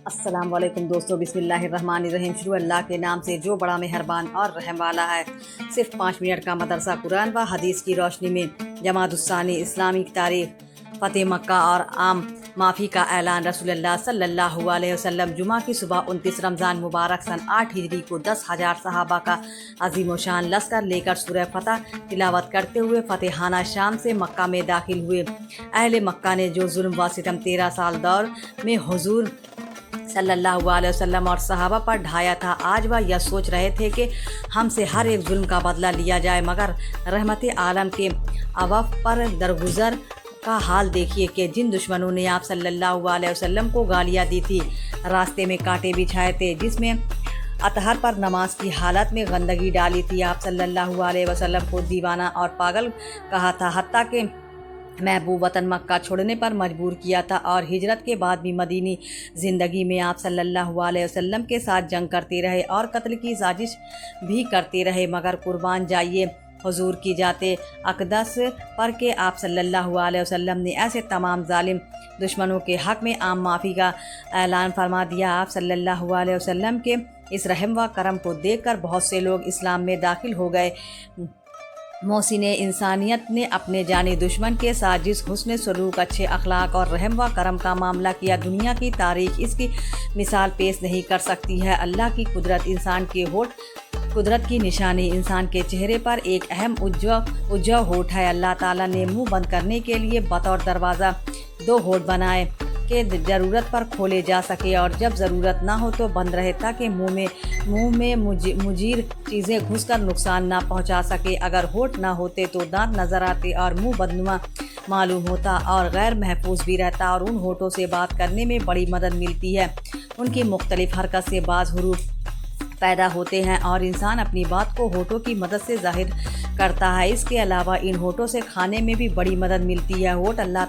अस्सलाम वालेकुम दोस्तों, बिस्मिल्लाहिर्रहमानिर्रहीम। शुरू अल्लाह के नाम से जो बड़ा मेहरबान और रहम वाला है। सिर्फ 5 मिनट का मदरसा कुरान व हदीस की रोशनी में जमात-उस-सानी इस्लामी की तारीख, फ़तेह मक्का और आम माफ़ी का ऐलान। रसूलुल्लाह सल्लल्लाहु अलैहि वसल्लम जुमा की सुबह 29 रमज़ान मुबारक सन 8 हिजरी को 10,000 सहाबा का अजीम व शान लश्कर लेकर सूरह फतह तिलावत करते हुए फ़तेहाना शाम से मक्का में दाखिल हुए। अहले मक्का ने जो जुल्म व सितम 13 साल दौर में हुज़ूर सल्लल्लाहु अलैहि वसल्लम और सहाबा पर ढाया था, आज वह यह सोच रहे थे कि हमसे हर एक जुल्म का बदला लिया जाए। मगर रहमत आलम के अवफ पर दरगुजर का हाल देखिए कि जिन दुश्मनों ने आप सल्लल्लाहु अलैहि वसल्लम को गालियाँ दी थी, रास्ते में कांटे बिछाए थे, जिसमें अतहर पर नमाज की हालत में गंदगी डाली थी, आप सल्लल्लाहु अलैहि वसल्लम को दीवाना और पागल कहा था, हत्ता के महबूब वतन मक्का छोड़ने पर मजबूर किया था और हिजरत के बाद भी मदीनी ज़िंदगी में आप सल्लल्लाहु अलैहि वसल्लम के साथ जंग करते रहे और कत्ल की साजिश भी करते रहे। मगर कुर्बान जाइए हुजूर की जाते अक़दस पर के आप सल्लल्लाहु अलैहि वसल्लम ने ऐसे तमाम जालिम दुश्मनों के हक़ में आम माफ़ी का ऐलान फरमा दिया। आप सल्लल्लाहु अलैहि वसल्लम के इस रहम व करम को देखकर बहुत से लोग इस्लाम में दाखिल हो गए। मोहसिन इंसानियत ने अपने जानी दुश्मन के साथ जिस हुस्न सलूक, अच्छे अखलाक और रहम व करम का मामला किया, दुनिया की तारीख इसकी मिसाल पेश नहीं कर सकती है। अल्लाह की कुदरत, इंसान के होठ कुदरत की निशानी, इंसान के चेहरे पर एक अहम उज्जव होठ है। अल्लाह ताला ने मुंह बंद करने के लिए बतौर दरवाज़ा 2 होठ बनाए कि ज़रूरत पर खोले जा सके और जब ज़रूरत ना हो तो बंद रहे, ताकि मुंह में मुजीर चीज़ें घुसकर नुकसान ना पहुंचा सके। अगर होठ ना होते तो दांत नज़र आते और मुंह बदनुमा मालूम होता और गैर महफूज भी रहता, और उन होठों से बात करने में बड़ी मदद मिलती है। उनकी मुख्तलिफ हरकत से बाज़ हुरूफ पैदा होते हैं और इंसान अपनी बात को होठों की मदद से जाहिर करता है। इसके अलावा इन होठों से खाने में भी बड़ी मदद मिलती है। होठ अल्लाह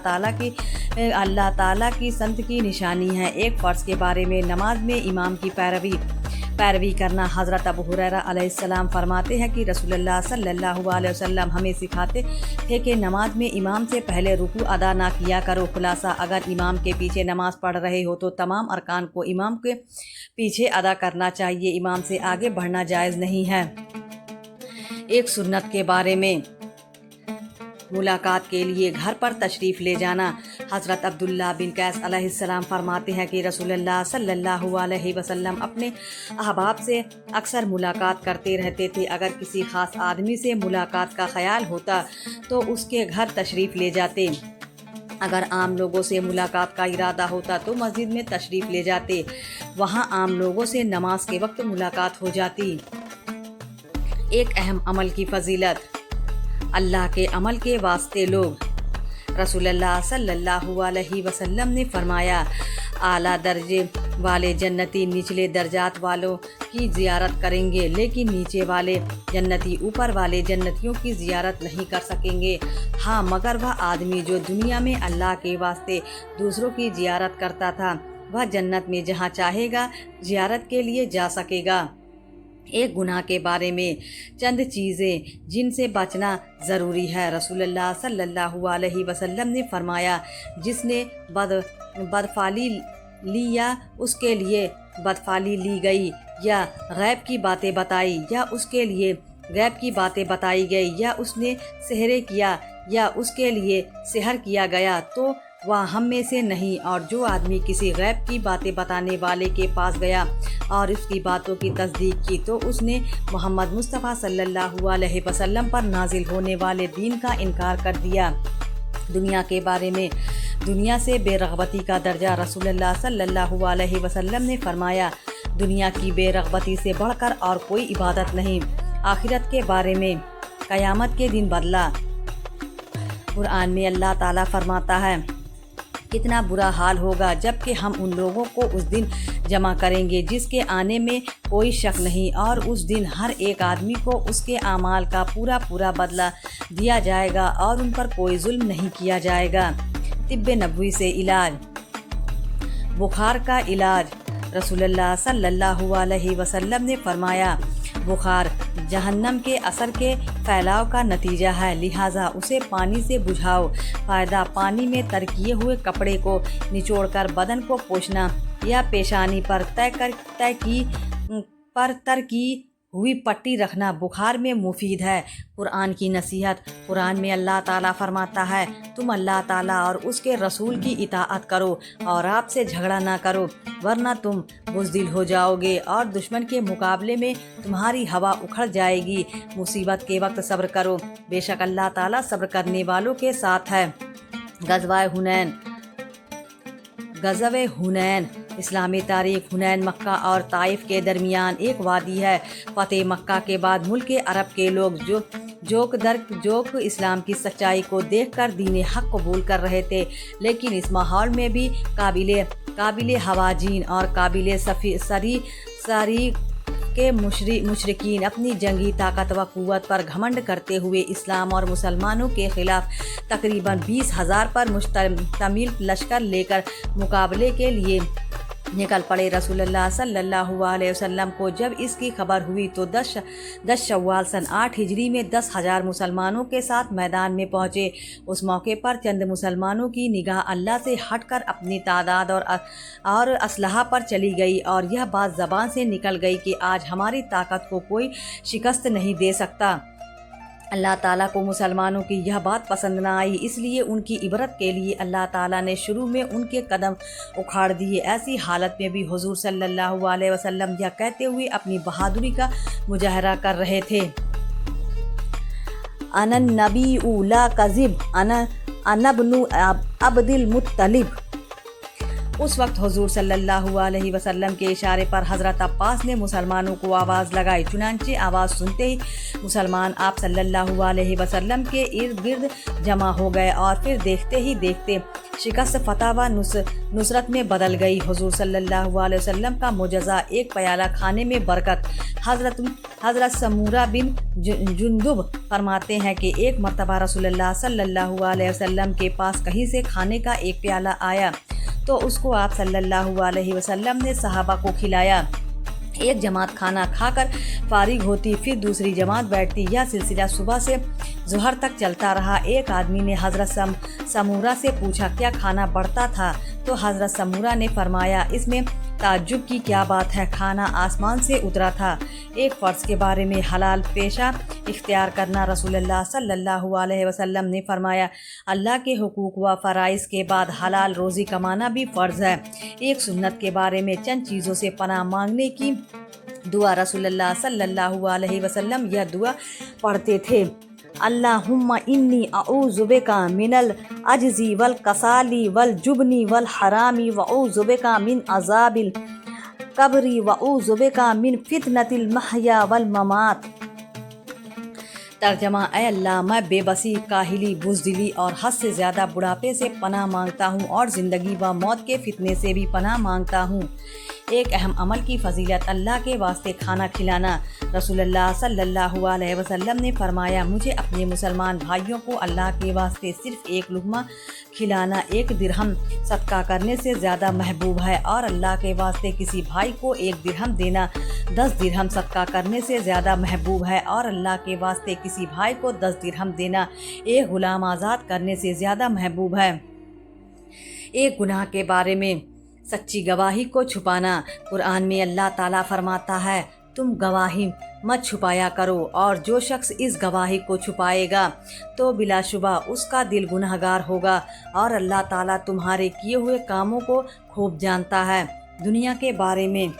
ताला की संत की निशानी है। एक फ़र्ज़ के बारे में, नमाज में इमाम की पैरवी करना। हज़रत अबू हुरैरा अलैहिस्सलाम फरमाते हैं कि रसूलुल्लाह सल्लल्लाहु अलैहि वसल्लम हमें सिखाते थे कि नमाज में इमाम से पहले रुकू अदा ना किया करो। खुलासा, अगर इमाम के पीछे नमाज पढ़ रहे हो तो तमाम अरकान को इमाम के पीछे अदा करना चाहिए, इमाम से आगे बढ़ना जायज़ नहीं है। एक सुन्नत के बारे में, मुलाकात के लिए घर पर तशरीफ़ ले जाना। हज़रत अब्दुल्ला बिन कैस अलैहिस्सलाम फरमाते हैं कि रसूलुल्लाह सल्लल्लाहु अलैहि वसल्लम अपने अहबाब से अक्सर मुलाकात करते रहते थे। अगर किसी ख़ास आदमी से मुलाकात का ख़याल होता तो उसके घर तशरीफ़ ले जाते। अगर आम लोगों से मुलाकात का इरादा होता तो मस्जिद में तशरीफ़ ले जाते, वहाँ आम लोगों से नमाज के वक्त मुलाकात हो जाती। एक अहम अमल की फजीलत, अल्लाह के अमल के वास्ते लोग। रसूलुल्लाह सल्लल्लाहु अलैहि वसल्लम ने फरमाया, आला दर्जे वाले जन्नती निचले दर्जात वालों की ज़ियारत करेंगे, लेकिन नीचे वाले जन्नती ऊपर वाले जन्नतियों की ज़ियारत नहीं कर सकेंगे। हाँ, मगर वह आदमी जो दुनिया में अल्लाह के वास्ते दूसरों की ज़ियारत करता था, वह जन्नत में जहाँ चाहेगा ज़ियारत के लिए जा सकेगा। एक गुनाह के बारे में, चंद चीज़ें जिनसे बचना ज़रूरी है। रसूलुल्लाह सल्लल्लाहु अलैहि वसल्लम ने फरमाया, जिसने बदफाली ली या उसके लिए बदफाली ली गई, या गैब की बातें बताई या उसके लिए गैब की बातें बताई गई, या उसने सहरे किया या उसके लिए सहर किया गया, तो वह हम में से नहीं। और जो आदमी किसी गैब की बातें बताने वाले के पास गया और उसकी बातों की तस्दीक की, तो उसने मोहम्मद मुस्तफ़ा सल्लल्लाहु अलैहि वसल्लम पर नाजिल होने वाले दीन का इनकार कर दिया। दुनिया के बारे में, दुनिया से बेरग़बती का दर्जा। रसूलुल्लाह सल्लल्लाहु अलैहि वसल्लम ने फरमाया, दुनिया की बेरग़बती से बढ़कर और कोई इबादत नहीं। आखिरत के बारे में, क़यामत के दिन बदला। कुरान में अल्लाह ताला फरमाता है, कितना बुरा हाल होगा जबकि हम उन लोगों को उस दिन जमा करेंगे जिसके आने में कोई शक नहीं, और उस दिन हर एक आदमी को उसके आमाल का पूरा बदला दिया जाएगा और उन पर कोई जुल्म नहीं किया जाएगा। तिब्बे नबवी से इलाज, बुखार का इलाज। रसूलुल्लाह सल्लल्लाहु अलैहि वसल्लम ने फरमाया, बुखार जहन्नम के असर के फैलाव का नतीजा है, लिहाजा उसे पानी से बुझाओ। फ़ायदा, पानी में तर किए हुए कपड़े को निचोड़कर बदन को पोंछना या पेशानी पर तर की हुई पट्टी रखना बुखार में मुफीद है। कुरान की नसीहत। कुरान में अल्लाह ताला फरमाता है, तुम अल्लाह ताला और उसके रसूल की इताअत करो और आपसे झगड़ा ना करो, वरना तुम बुज़दिल हो जाओगे और दुश्मन के मुकाबले में तुम्हारी हवा उखड़ जाएगी। मुसीबत के वक्त सब्र करो, बेशक अल्लाह ताला सब्र करने वालों के साथ है। ग़ज़वे हुनैन। इस्लामी तारीख़। हुनैन मक्का और ताइफ के दरमियान एक वादी है। फ़तेह मक्का के बाद मुल्क अरब के लोग जोक इस्लाम की सच्चाई को देखकर दीन हक़ कबूल कर रहे थे, लेकिन इस माहौल में भी काबिल हवाजीन और काबिल सरी के मुशरिकीन अपनी जंगी ताकत व क़ुव्वत पर घमंड करते हुए इस्लाम और मुसलमानों के ख़िलाफ़ तकरीबन 20,000 पर मुश्तमिल लश्कर लेकर मुकाबले के लिए निकल पड़े। रसूलुल्लाह सल्लल्लाहु अलैहि वसल्लम को जब इसकी खबर हुई तो 10 शव्वाल सन 8 हिजरी में 10,000 मुसलमानों के साथ मैदान में पहुँचे। उस मौके पर चंद मुसलमानों की निगाह अल्लाह से हटकर अपनी तादाद और असलहा पर चली गई और यह बात ज़बान से निकल गई कि आज हमारी ताकत को कोई शिकस्त नहीं दे सकता। अल्लाह ताला को मुसलमानों की यह बात पसंद ना आई, इसलिए उनकी इबरत के लिए अल्लाह ताला ने शुरू में उनके कदम उखाड़ दिए। ऐसी हालत में भी हुजूर सल्लल्लाहु अलैहि वसल्लम यह कहते हुए अपनी बहादुरी का मुजाहरा कर रहे थे, अनन नबी ला कज़िब अनबनु अब्दुल मुत्तलिब। उस वक्त हुजूर सल्लल्लाहु अलैहि वसल्लम के इशारे पर हज़रत अब्बास ने मुसलमानों को आवाज़ लगाई। चुनांचे आवाज़ सुनते ही मुसलमान आप सल्लल्लाहु अलैहि वसल्लम के इर्द गिर्द जमा हो गए और फिर देखते ही देखते शिकस्त फतह व नुसरत में बदल गई। हुजूर सल्लल्लाहु अलैहि वसल्लम का मुजज़ा एक प्याला खाने में बरकत। हज़रत समूरा बिन जुंदुब फरमाते हैं कि एक मरतबा रसूलुल्लाह सल्लल्लाहु अलैहि वसल्लम के पास कहीं से खाने का एक प्याला आया तो उसको आप सल्लल्लाहु अलैहि वसल्लम ने सहाबा को खिलाया। एक जमात खाना खाकर फारिग होती, फिर दूसरी जमात बैठती। यह सिलसिला सुबह से ज़ोहर तक चलता रहा। एक आदमी ने हज़रत समूरा से पूछा, क्या खाना बढ़ता था? तो हज़रत समूरा ने फरमाया, इसमें ताज्जुब की क्या बात है, खाना आसमान से उतरा था। एक फ़र्ज़ के बारे में हलाल पेशा इख्तियार करना। रसूलुल्लाह सल्लल्लाहु अलैहि वसल्लम ने फरमाया, अल्लाह के हुकूक व फ़राइज़ के बाद हलाल रोज़ी कमाना भी फ़र्ज़ है। एक सुन्नत के बारे में चंद चीज़ों से पनाह मांगने की दुआ। रसूलुल्लाह सल्लल्लाहु अलैहि वसल्लम यह दुआ पढ़ते थे, अल्लाहुम्मा इन्नी अऊज़ु बिका मिनल अज्ज़ी वल कसाली वल जुबनी वल हरामी व अऊज़ु बिका मिन अज़ाबिल कब्री व अऊज़ु बिका मिन फितनतिल महया वल ममात। तर्जमा, ऐ अल्लाह, मैं बेबसी, काहिली, बुज़दिली और हद से ज़्यादा बुढ़ापे से पनाह मांगता हूँ और ज़िंदगी व मौत के फितने से भी पनाह मांगता हूँ। एक अहम अमल की फजीलत, अल्लाह के वास्ते खाना खिलाना। रसूलुल्लाह सल्लल्लाहु अलैहि वसल्लम ने फरमाया, मुझे अपने मुसलमान भाइयों को अल्लाह के वास्ते सिर्फ़ एक लुक़मा खिलाना 1 दिरहम सदका करने से ज़्यादा महबूब है, और अल्लाह के वास्ते किसी भाई को 1 दिरहम देना 10 दिरहम सदका करने से ज़्यादा महबूब है, और अल्लाह के वास्ते किसी भाई को 10 दिरहम देना एक ग़ुलाम आज़ाद करने से ज़्यादा महबूब है। एक गुनाह के बारे में सच्ची गवाही को छुपाना। कुरान में अल्लाह ताला फरमाता है, तुम गवाही मत छुपाया करो, और जो शख्स इस गवाही को छुपाएगा तो बिलाशुबा उसका दिल गुनहगार होगा, और अल्लाह ताला तुम्हारे किए हुए कामों को खूब जानता है। दुनिया के बारे में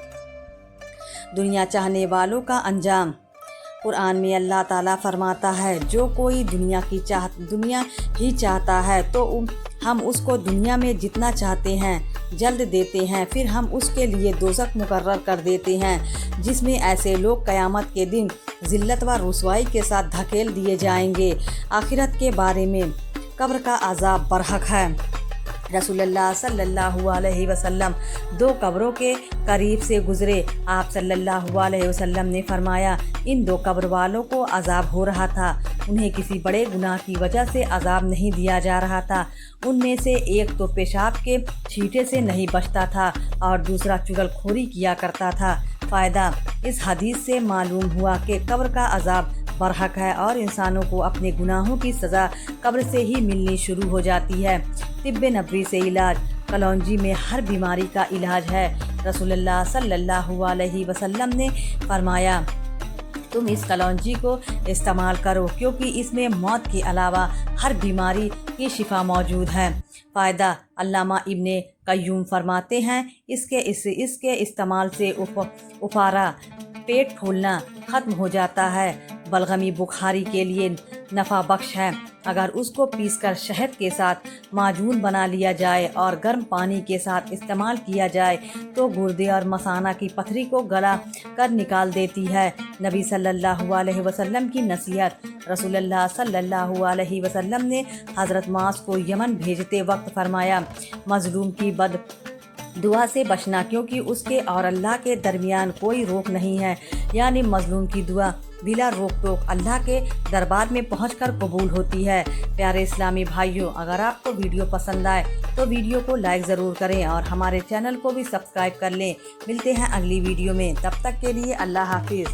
दुनिया चाहने वालों का अंजाम। कुरान में अल्लाह ताला फरमाता है, जो कोई दुनिया ही चाहता है तो हम उसको दुनिया में जितना चाहते हैं जल्द देते हैं, फिर हम उसके लिए दोज़ख मुकर्रर कर देते हैं, जिसमें ऐसे लोग क़यामत के दिन ज़िल्लत व रुसवाई के साथ धकेल दिए जाएंगे। आखिरत के बारे में कब्र का अज़ाब बरहक है। रसूलुल्लाह सल्लल्लाहु अलैहि वसल्लम 2 कब्रों के करीब से गुज़रे। आप सल्लल्लाहु अलैहि वसल्लम ने फरमाया, इन 2 कब्र वालों को अज़ाब हो रहा था। उन्हें किसी बड़े गुनाह की वजह से अज़ाब नहीं दिया जा रहा था। उनमें से एक तो पेशाब के छींटे से नहीं बचता था और दूसरा चुगलखोरी किया करता था। फ़ायदा, इस हदीस से मालूम हुआ कि कब्र का अज़ाब बरहक है और इंसानों को अपने गुनाहों की सज़ा कब्र से ही मिलनी शुरू हो जाती है। तिब्बे नबवी से इलाज। कलौंजी में हर बीमारी का इलाज है। रसूलुल्लाह सल्लल्लाहु अलैहि वसल्लम ने फरमाया, तुम इस कलौंजी को इस्तेमाल करो क्योंकि इसमें मौत के अलावा हर बीमारी की शिफा मौजूद है। फ़ायदा, अल्लामा इब्ने क़य्यूम फरमाते हैं, इसके इस्तेमाल से उफारा, पेट फूलना ख़त्म हो जाता है। बलगमी बुखारी के लिए नफ़ा बख्श है। अगर उसको पीसकर शहद के साथ माजून बना लिया जाए और गर्म पानी के साथ इस्तेमाल किया जाए तो गुर्दे और मसाना की पथरी को गला कर निकाल देती है। नबी सल्लल्लाहु अलैहि वसल्लम की नसीहत। रसूलुल्लाह सल्लल्लाहु अलैहि वसल्लम ने हज़रत मुआज़ को यमन भेजते वक्त फरमाया, मज़लूम की बद दुआ से बचना क्योंकि उसके और अल्लाह के दरमियान कोई रोक नहीं है, यानी मज़लूम की दुआ बिला रोक टोक अल्लाह के दरबार में पहुंचकर कबूल होती है। प्यारे इस्लामी भाइयों, अगर आपको वीडियो पसंद आए तो वीडियो को लाइक ज़रूर करें और हमारे चैनल को भी सब्सक्राइब कर लें। मिलते हैं अगली वीडियो में, तब तक के लिए अल्लाह हाफिज़।